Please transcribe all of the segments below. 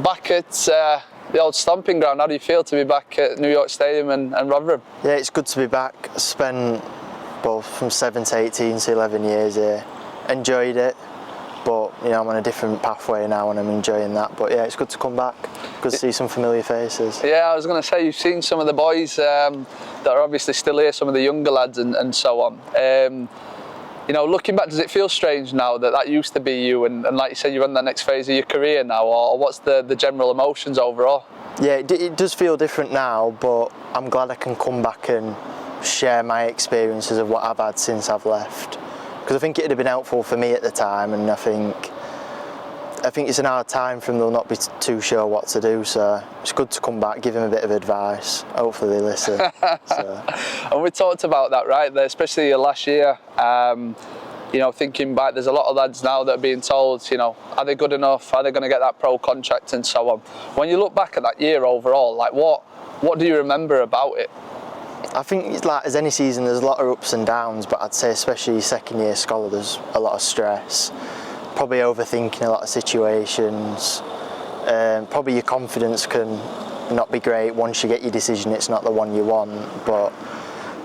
back at the old stomping ground, how do you feel to be back at New York Stadium and Rotherham? Yeah, it's good to be back. I spent from 7 to 18 to 11 years here. Enjoyed it, but I'm on a different pathway now and I'm enjoying that. But yeah, it's good to come back. Good to see some familiar faces. Yeah, I was going to say, you've seen some of the boys that are obviously still here, some of the younger lads and so on. Looking back, does it feel strange now that used to be you, and like you said, you're on that next phase of your career now, or what's the general emotions overall? Yeah, it does feel different now, but I'm glad I can come back and share my experiences of what I've had since I've left, because I think it would have been helpful for me at the time, and I think it's an hard time for them. They'll not be too sure what to do, so it's good to come back, give them a bit of advice. Hopefully they listen. And we talked about that, right, especially last year. Thinking back, there's a lot of lads now that are being told, are they good enough? Are they going to get that pro contract and so on? When you look back at that year overall, like what do you remember about it? I think it's like as any season, there's a lot of ups and downs, but I'd say especially second year scholar, there's a lot of stress. Probably overthinking a lot of situations. Probably your confidence can not be great once you get your decision, it's not the one you want. But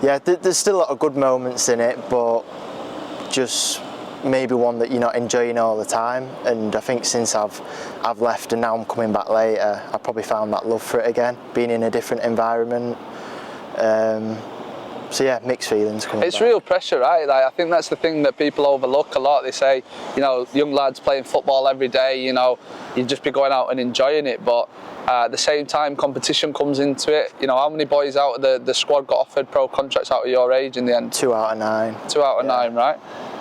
yeah, there's still a lot of good moments in it, but just maybe one that you're not enjoying all the time. And I think since I've left and now I'm coming back later, I probably found that love for it again, being in a different environment. So yeah, mixed feelings coming It's back. real pressure, right? Like, I think that's the thing that people overlook a lot. They say, young lads playing football every day, you'd just be going out and enjoying it. But at the same time, competition comes into it. How many boys out of the squad got offered pro contracts out of your age in the end? 2 out of 9. 2 out of 9, right?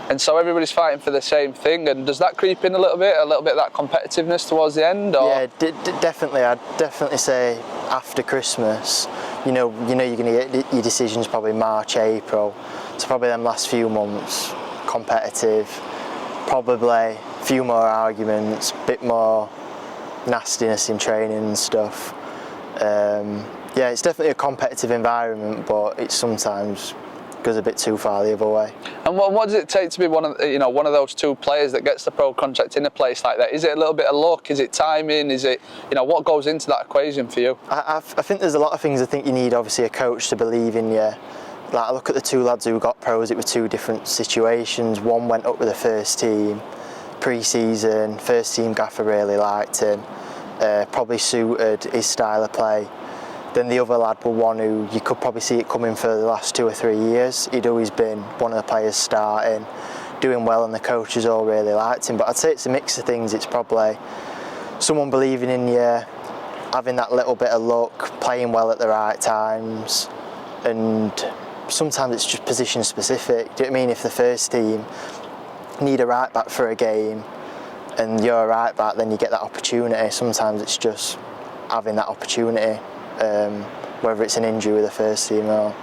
And so everybody's fighting for the same thing. And does that creep in a little bit of that competitiveness towards the end? Or? Yeah, definitely. I'd definitely say after Christmas, you're going to get your decisions probably March, April. So probably them last few months, competitive, probably a few more arguments, a bit more nastiness in training and stuff. Yeah, it's definitely a competitive environment, but it sometimes goes a bit too far the other way. And what does it take to be one of those two players that gets the pro contract in a place like that? Is it a little bit of luck? Is it timing? Is it, what goes into that equation for you? I think there's a lot of things. I think you need obviously a coach to believe in you. Like, I look at the 2 lads who got pros, it was 2 different situations. One went up with the first team pre-season, first team gaffer really liked him, probably suited his style of play. Then the other lad was one who you could probably see it coming for the last 2 or 3 years. He'd always been one of the players starting, doing well, and the coaches all really liked him. But I'd say it's a mix of things. It's probably someone believing in you, having that little bit of luck, playing well at the right times, and sometimes it's just position specific. Do you know what I mean? If the first team need a right back for a game and you're a right back, then you get that opportunity. Sometimes it's just having that opportunity. Whether it's an injury with the first team or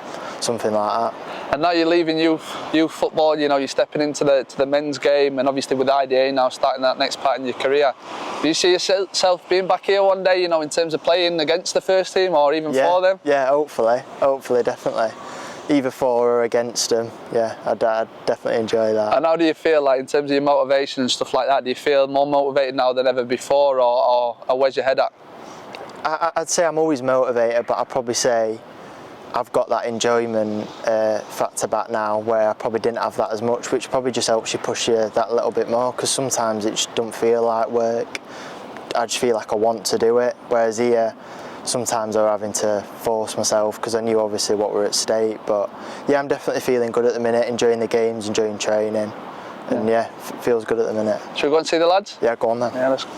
something like that. And now you're leaving youth football, you're stepping into the men's game, and obviously with IDA now starting that next part in your career. Do you see yourself being back here one day, in terms of playing against the first team or even for them? Yeah, hopefully, definitely. Either for or against them, yeah, I'd definitely enjoy that. And how do you feel, like, in terms of your motivation and stuff like that? Do you feel more motivated now than ever before, or where's your head at? I'd say I'm always motivated, but I'd probably say I've got that enjoyment factor back now, where I probably didn't have that as much, which probably just helps you push you that little bit more, because sometimes it just don't feel like work. I just feel like I want to do it, whereas here sometimes I'm having to force myself because I knew obviously what were at stake. But yeah, I'm definitely feeling good at the minute, enjoying the games, enjoying training, and yeah, feels good at the minute. Should we go and see the lads? Yeah, go on then. Yeah, let's go.